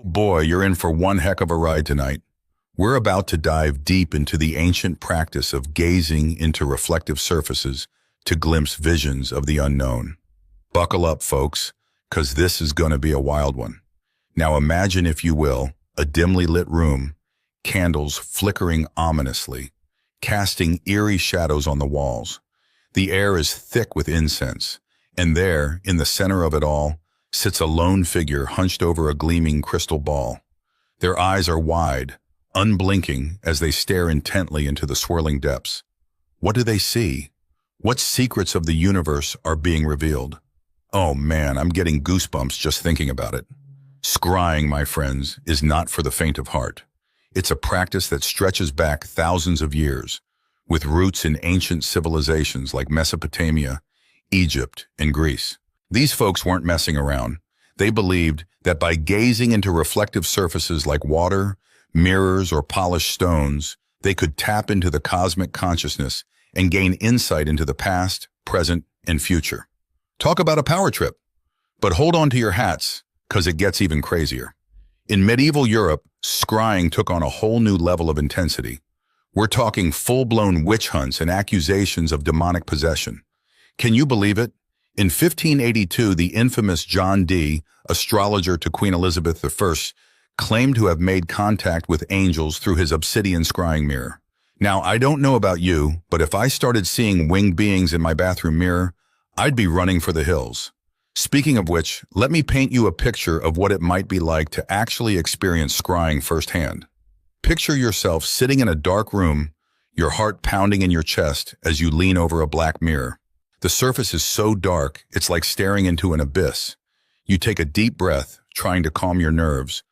Boy, you're in for one heck of a ride tonight. We're about to dive deep into the ancient practice of gazing into reflective surfaces to glimpse visions of the unknown. Buckle up, folks, because this is going to be a wild one. Now imagine, if you will, a dimly lit room, candles flickering ominously, casting eerie shadows on the walls. The air is thick with incense, and there, in the center of it all, sits a lone figure hunched over a gleaming crystal ball. Their eyes are wide, unblinking as they stare intently into the swirling depths. What do they see? What secrets of the universe are being revealed? Oh man, I'm getting goosebumps just thinking about it. Scrying, my friends, is not for the faint of heart. It's a practice that stretches back thousands of years, with roots in ancient civilizations like Mesopotamia, Egypt, and Greece. These folks weren't messing around. They believed that by gazing into reflective surfaces like water, mirrors, or polished stones, they could tap into the cosmic consciousness and gain insight into the past, present, and future. Talk about a power trip. But hold on to your hats, because it gets even crazier. In medieval Europe, scrying took on a whole new level of intensity. We're talking full-blown witch hunts and accusations of demonic possession. Can you believe it? In 1582, the infamous John Dee, astrologer to Queen Elizabeth I, claimed to have made contact with angels through his obsidian scrying mirror. Now, I don't know about you, but if I started seeing winged beings in my bathroom mirror, I'd be running for the hills. Speaking of which, let me paint you a picture of what it might be like to actually experience scrying firsthand. Picture yourself sitting in a dark room, your heart pounding in your chest as you lean over a black mirror. The surface is so dark, it's like staring into an abyss. You take a deep breath, trying to calm your nerves,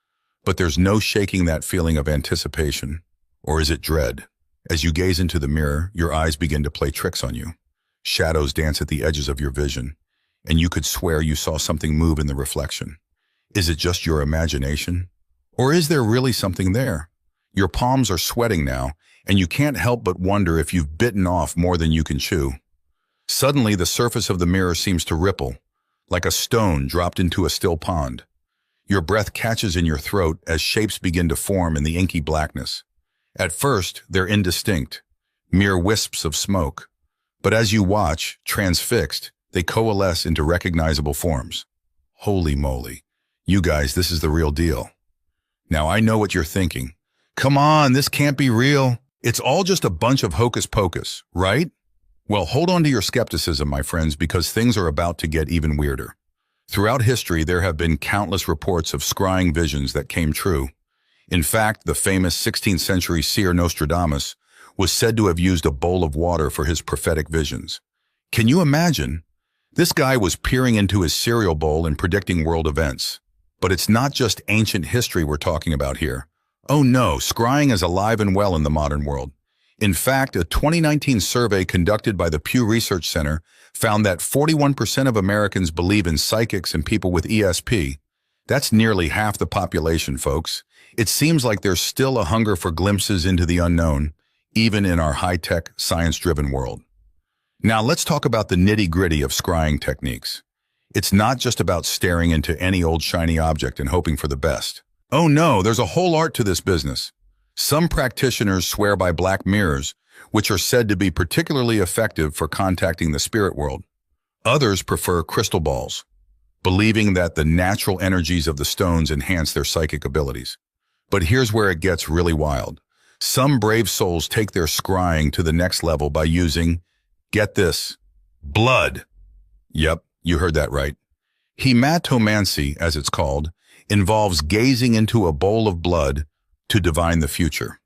but there's no shaking that feeling of anticipation. Or is it dread? As you gaze into the mirror, your eyes begin to play tricks on you. Shadows dance at the edges of your vision, and you could swear you saw something move in the reflection. Is it just your imagination? Or is there really something there? Your palms are sweating now, and you can't help but wonder if you've bitten off more than you can chew. Suddenly, the surface of the mirror seems to ripple, like a stone dropped into a still pond. Your breath catches in your throat as shapes begin to form in the inky blackness. At first, they're indistinct, mere wisps of smoke. But as you watch, transfixed, they coalesce into recognizable forms. Holy moly. You guys, this is the real deal. Now, I know what you're thinking. Come on, this can't be real. It's all just a bunch of hocus pocus, right? Well, hold on to your skepticism, my friends, because things are about to get even weirder. Throughout history, there have been countless reports of scrying visions that came true. In fact, the famous 16th century seer Nostradamus was said to have used a bowl of water for his prophetic visions. Can you imagine? This guy was peering into his cereal bowl and predicting world events. But it's not just ancient history we're talking about here. Oh no, scrying is alive and well in the modern world. In fact, a 2019 survey conducted by the Pew Research Center found that 41% of Americans believe in psychics and people with ESP. That's nearly half the population, folks. It seems like there's still a hunger for glimpses into the unknown, even in our high-tech, science-driven world. Now let's talk about the nitty-gritty of scrying techniques. It's not just about staring into any old shiny object and hoping for the best. Oh no, there's a whole art to this business. Some practitioners swear by black mirrors, which are said to be particularly effective for contacting the spirit world. Others prefer crystal balls, believing that the natural energies of the stones enhance their psychic abilities. But here's where it gets really wild. Some brave souls take their scrying to the next level by using, get this, blood. Yep, you heard that right. Hematomancy, as it's called, involves gazing into a bowl of blood to divine the future.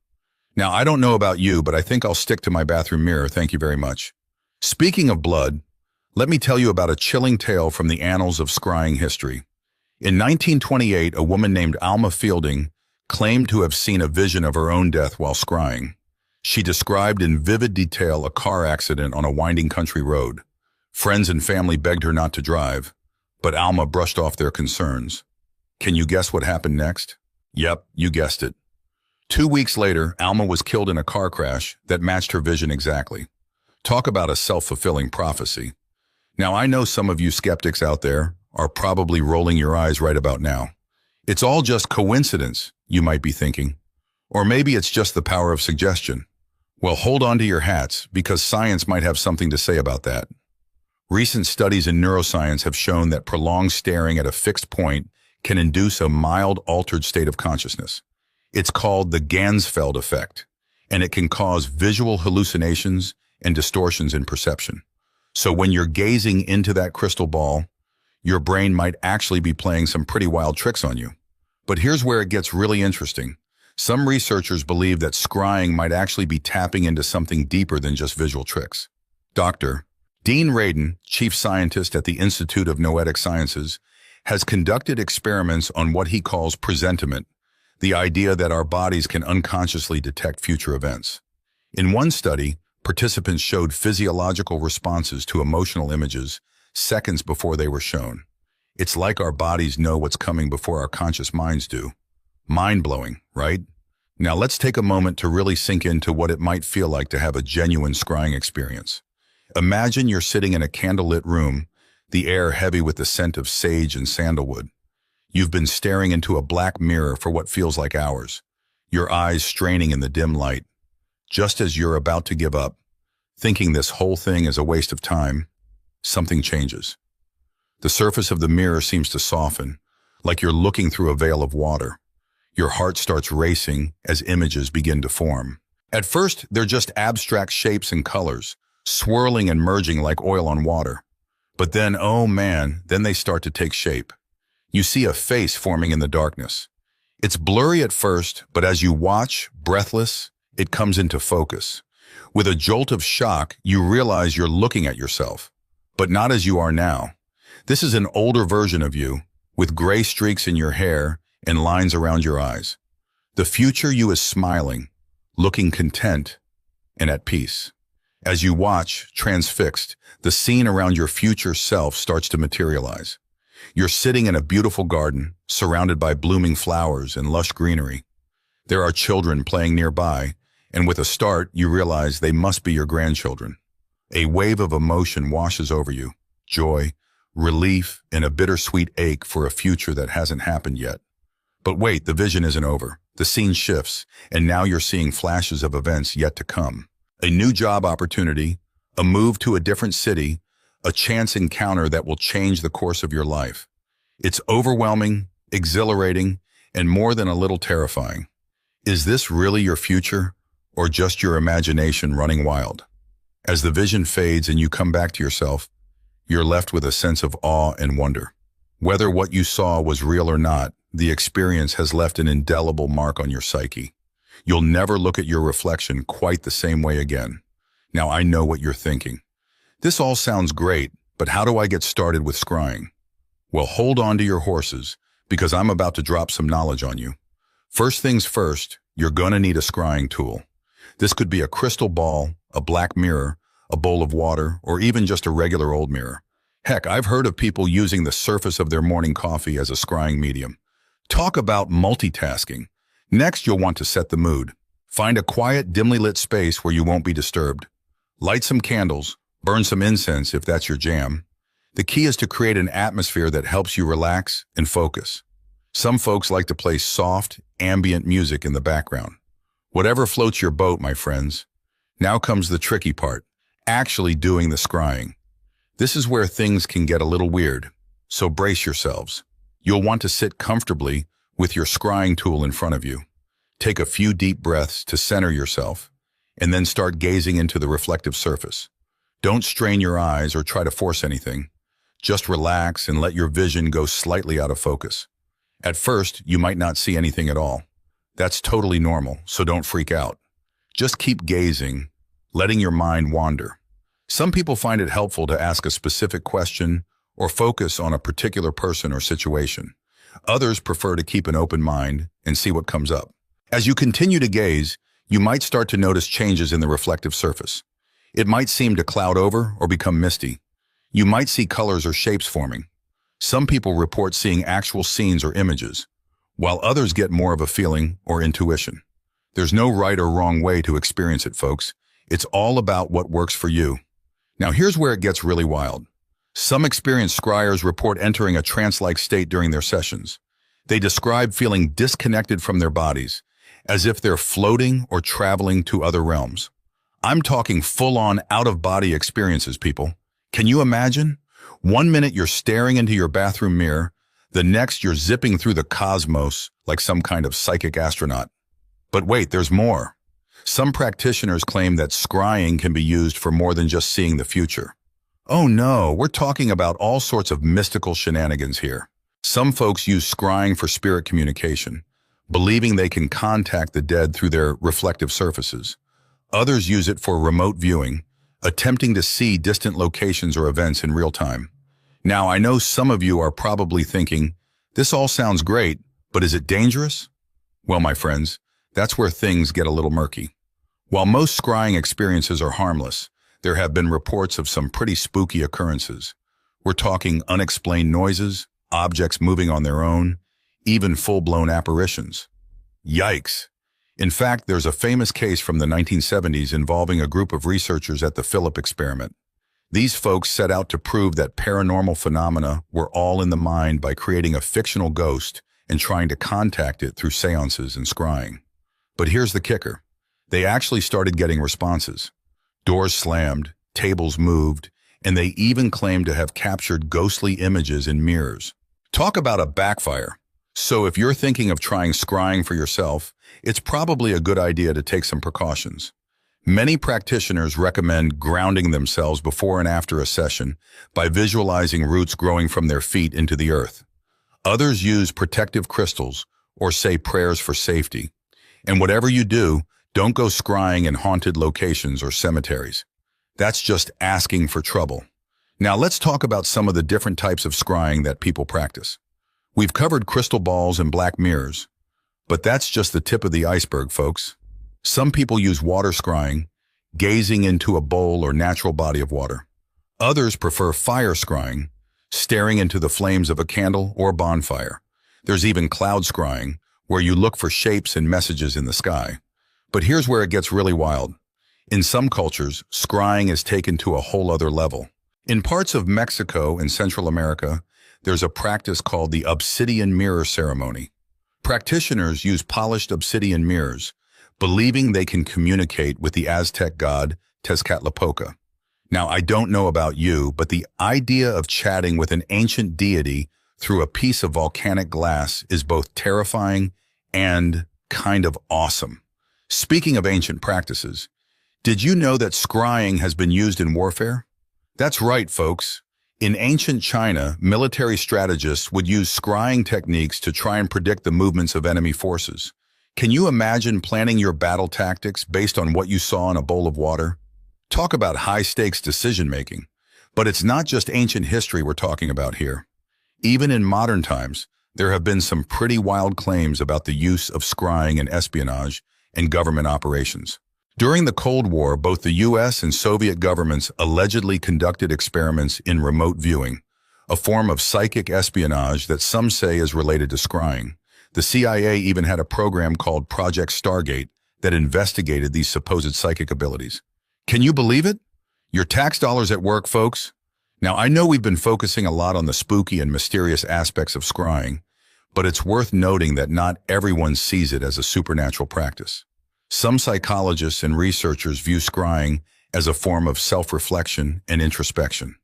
Now, I don't know about you, but I think I'll stick to my bathroom mirror, thank you very much. Speaking of blood, let me tell you about a chilling tale from the annals of scrying history. In 1928, a woman named Alma Fielding claimed to have seen a vision of her own death while scrying. She described in vivid detail a car accident on a winding country road. Friends and family begged her not to drive, but Alma brushed off their concerns. Can you guess what happened next? Yep, you guessed it. 2 weeks later, Alma was killed in a car crash that matched her vision exactly. Talk about a self-fulfilling prophecy. Now, I know some of you skeptics out there are probably rolling your eyes right about now. It's all just coincidence, you might be thinking. Or maybe it's just the power of suggestion. Well, hold on to your hats, because science might have something to say about that. Recent studies in neuroscience have shown that prolonged staring at a fixed point can induce a mild altered state of consciousness. It's called the Ganzfeld effect, and it can cause visual hallucinations and distortions in perception. So when you're gazing into that crystal ball, your brain might actually be playing some pretty wild tricks on you. But here's where it gets really interesting. Some researchers believe that scrying might actually be tapping into something deeper than just visual tricks. Dr. Dean Radin, chief scientist at the Institute of Noetic Sciences, has conducted experiments on what he calls presentiment, the idea that our bodies can unconsciously detect future events. In one study, participants showed physiological responses to emotional images seconds before they were shown. It's like our bodies know what's coming before our conscious minds do. Mind-blowing, right? Now let's take a moment to really sink into what it might feel like to have a genuine scrying experience. Imagine you're sitting in a candlelit room, the air heavy with the scent of sage and sandalwood. You've been staring into a black mirror for what feels like hours, your eyes straining in the dim light. Just as you're about to give up, thinking this whole thing is a waste of time, something changes. The surface of the mirror seems to soften, like you're looking through a veil of water. Your heart starts racing as images begin to form. At first, they're just abstract shapes and colors, swirling and merging like oil on water. But then, oh man, then they start to take shape. You see a face forming in the darkness. It's blurry at first, but as you watch, breathless, it comes into focus. With a jolt of shock, you realize you're looking at yourself, but not as you are now. This is an older version of you, with gray streaks in your hair and lines around your eyes. The future you is smiling, looking content and at peace. As you watch, transfixed, the scene around your future self starts to materialize. You're sitting in a beautiful garden, surrounded by blooming flowers and lush greenery. There are children playing nearby, and with a start, you realize they must be your grandchildren. A wave of emotion washes over you, joy, relief, and a bittersweet ache for a future that hasn't happened yet. But wait, the vision isn't over. The scene shifts, and now you're seeing flashes of events yet to come. A new job opportunity, a move to a different city, a chance encounter that will change the course of your life. It's overwhelming, exhilarating, and more than a little terrifying. Is this really your future, or just your imagination running wild? As the vision fades and you come back to yourself, you're left with a sense of awe and wonder. Whether what you saw was real or not, the experience has left an indelible mark on your psyche. You'll never look at your reflection quite the same way again. Now I know what you're thinking. This all sounds great, but how do I get started with scrying? Well, hold on to your horses, because I'm about to drop some knowledge on you. First things first, you're gonna need a scrying tool. This could be a crystal ball, a black mirror, a bowl of water, or even just a regular old mirror. Heck, I've heard of people using the surface of their morning coffee as a scrying medium. Talk about multitasking. Next, you'll want to set the mood. Find a quiet, dimly lit space where you won't be disturbed. Light some candles, burn some incense if that's your jam. The key is to create an atmosphere that helps you relax and focus. Some folks like to play soft, ambient music in the background. Whatever floats your boat, my friends. Now comes the tricky part, actually doing the scrying. This is where things can get a little weird, so brace yourselves. You'll want to sit comfortably with your scrying tool in front of you. Take a few deep breaths to center yourself, and then start gazing into the reflective surface. Don't strain your eyes or try to force anything. Just relax and let your vision go slightly out of focus. At first, you might not see anything at all. That's totally normal, so don't freak out. Just keep gazing, letting your mind wander. Some people find it helpful to ask a specific question or focus on a particular person or situation. Others prefer to keep an open mind and see what comes up. As you continue to gaze, you might start to notice changes in the reflective surface. It might seem to cloud over or become misty. You might see colors or shapes forming. Some people report seeing actual scenes or images, while others get more of a feeling or intuition. There's no right or wrong way to experience it, folks. It's all about what works for you. Now here's where it gets really wild. Some experienced scryers report entering a trance-like state during their sessions. They describe feeling disconnected from their bodies, as if they're floating or traveling to other realms. I'm talking full-on out-of-body experiences, people. Can you imagine? One minute you're staring into your bathroom mirror, the next you're zipping through the cosmos like some kind of psychic astronaut. But wait, there's more. Some practitioners claim that scrying can be used for more than just seeing the future. Oh no, we're talking about all sorts of mystical shenanigans here. Some folks use scrying for spirit communication, believing they can contact the dead through their reflective surfaces. Others use it for remote viewing, attempting to see distant locations or events in real time. Now, I know some of you are probably thinking, this all sounds great, but is it dangerous? Well, my friends, that's where things get a little murky. While most scrying experiences are harmless, there have been reports of some pretty spooky occurrences. We're talking unexplained noises, objects moving on their own, even full-blown apparitions. Yikes! In fact, there's a famous case from the 1970s involving a group of researchers at the Philip experiment. These folks set out to prove that paranormal phenomena were all in the mind by creating a fictional ghost and trying to contact it through seances and scrying. But here's the kicker. They actually started getting responses. Doors slammed, tables moved, and they even claimed to have captured ghostly images in mirrors. Talk about a backfire. So if you're thinking of trying scrying for yourself, it's probably a good idea to take some precautions. Many practitioners recommend grounding themselves before and after a session by visualizing roots growing from their feet into the earth. Others use protective crystals or say prayers for safety. And whatever you do, don't go scrying in haunted locations or cemeteries. That's just asking for trouble. Now let's talk about some of the different types of scrying that people practice. We've covered crystal balls and black mirrors, but that's just the tip of the iceberg, folks. Some people use water scrying, gazing into a bowl or natural body of water. Others prefer fire scrying, staring into the flames of a candle or bonfire. There's even cloud scrying, where you look for shapes and messages in the sky. But here's where it gets really wild. In some cultures, scrying is taken to a whole other level. In parts of Mexico and Central America, there's a practice called the obsidian mirror ceremony. Practitioners use polished obsidian mirrors, believing they can communicate with the Aztec god Tezcatlipoca. Now, I don't know about you, but the idea of chatting with an ancient deity through a piece of volcanic glass is both terrifying and kind of awesome. Speaking of ancient practices, did you know that scrying has been used in warfare? That's right, folks. In ancient China, military strategists would use scrying techniques to try and predict the movements of enemy forces. Can you imagine planning your battle tactics based on what you saw in a bowl of water? Talk about high-stakes decision-making. But it's not just ancient history we're talking about here. Even in modern times, there have been some pretty wild claims about the use of scrying in espionage and government operations. During the Cold War, both the U.S. and Soviet governments allegedly conducted experiments in remote viewing, a form of psychic espionage that some say is related to scrying. The CIA even had a program called Project Stargate that investigated these supposed psychic abilities. Can you believe it? Your tax dollars at work, folks. Now, I know we've been focusing a lot on the spooky and mysterious aspects of scrying, but it's worth noting that not everyone sees it as a supernatural practice. Some psychologists and researchers view scrying as a form of self-reflection and introspection.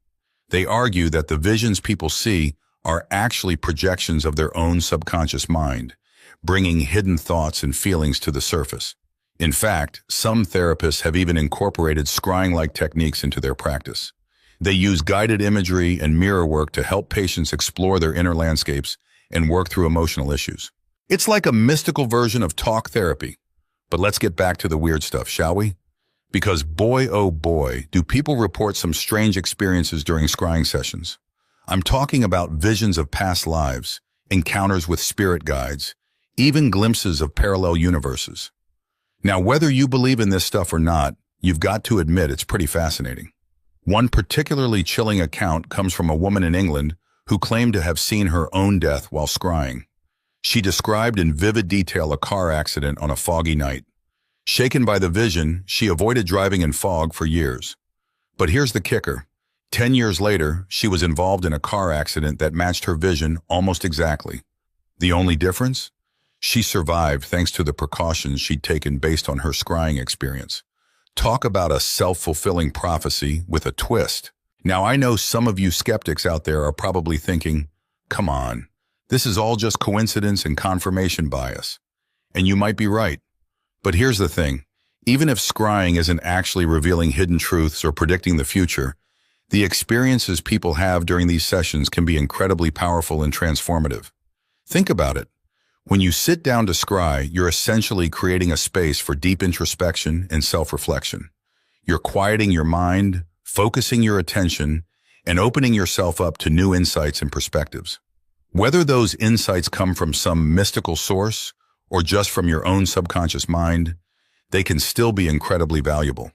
They argue that the visions people see are actually projections of their own subconscious mind, bringing hidden thoughts and feelings to the surface. In fact, some therapists have even incorporated scrying-like techniques into their practice. They use guided imagery and mirror work to help patients explore their inner landscapes and work through emotional issues. It's like a mystical version of talk therapy. But let's get back to the weird stuff, shall we? Because boy, oh boy, do people report some strange experiences during scrying sessions. I'm talking about visions of past lives, encounters with spirit guides, even glimpses of parallel universes. Now, whether you believe in this stuff or not, you've got to admit it's pretty fascinating. One particularly chilling account comes from a woman in England who claimed to have seen her own death while scrying. She described in vivid detail a car accident on a foggy night. Shaken by the vision, she avoided driving in fog for years. But here's the kicker. 10 years later, she was involved in a car accident that matched her vision almost exactly. The only difference? She survived thanks to the precautions she'd taken based on her scrying experience. Talk about a self-fulfilling prophecy with a twist. Now, I know some of you skeptics out there are probably thinking, come on, this is all just coincidence and confirmation bias. And you might be right. But here's the thing. Even if scrying isn't actually revealing hidden truths or predicting the future, the experiences people have during these sessions can be incredibly powerful and transformative. Think about it. When you sit down to scry, you're essentially creating a space for deep introspection and self-reflection. You're quieting your mind, focusing your attention, and opening yourself up to new insights and perspectives. Whether those insights come from some mystical source or just from your own subconscious mind, they can still be incredibly valuable.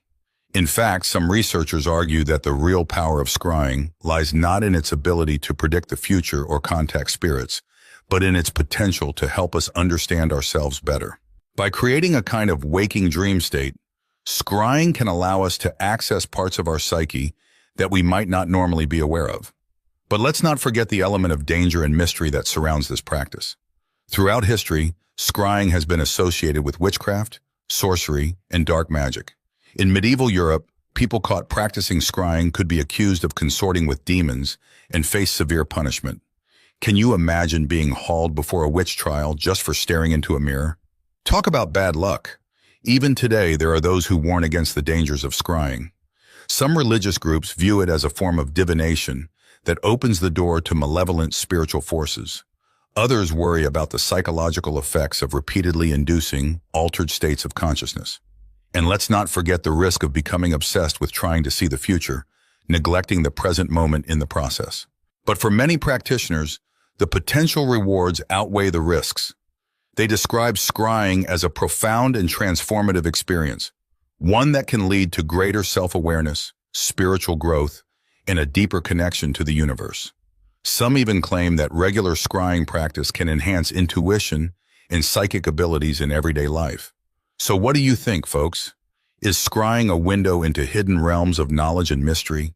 In fact, some researchers argue that the real power of scrying lies not in its ability to predict the future or contact spirits, but in its potential to help us understand ourselves better. By creating a kind of waking dream state, scrying can allow us to access parts of our psyche that we might not normally be aware of. But let's not forget the element of danger and mystery that surrounds this practice. Throughout history, scrying has been associated with witchcraft, sorcery, and dark magic. In medieval Europe, people caught practicing scrying could be accused of consorting with demons and face severe punishment. Can you imagine being hauled before a witch trial just for staring into a mirror? Talk about bad luck. Even today, there are those who warn against the dangers of scrying. Some religious groups view it as a form of divination that opens the door to malevolent spiritual forces. Others worry about the psychological effects of repeatedly inducing altered states of consciousness. And let's not forget the risk of becoming obsessed with trying to see the future, neglecting the present moment in the process. But for many practitioners, the potential rewards outweigh the risks. They describe scrying as a profound and transformative experience, one that can lead to greater self-awareness, spiritual growth, and a deeper connection to the universe. Some even claim that regular scrying practice can enhance intuition and psychic abilities in everyday life. So what do you think, folks? Is scrying a window into hidden realms of knowledge and mystery,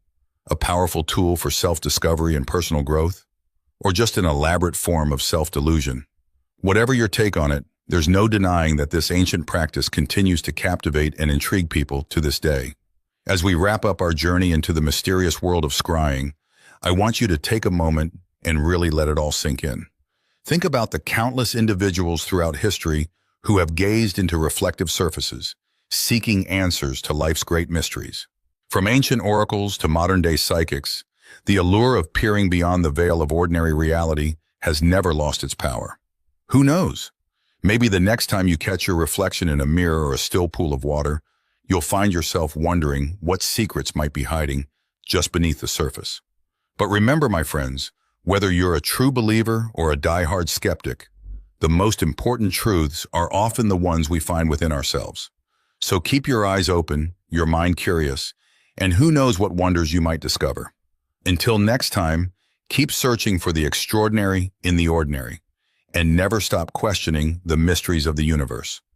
a powerful tool for self-discovery and personal growth, or just an elaborate form of self-delusion? Whatever your take on it, there's no denying that this ancient practice continues to captivate and intrigue people to this day. As we wrap up our journey into the mysterious world of scrying, I want you to take a moment and really let it all sink in. Think about the countless individuals throughout history who have gazed into reflective surfaces, seeking answers to life's great mysteries. From ancient oracles to modern-day psychics, the allure of peering beyond the veil of ordinary reality has never lost its power. Who knows? Maybe the next time you catch your reflection in a mirror or a still pool of water, you'll find yourself wondering what secrets might be hiding just beneath the surface. But remember, my friends, whether you're a true believer or a die-hard skeptic, the most important truths are often the ones we find within ourselves. So keep your eyes open, your mind curious, and who knows what wonders you might discover. Until next time, keep searching for the extraordinary in the ordinary, and never stop questioning the mysteries of the universe.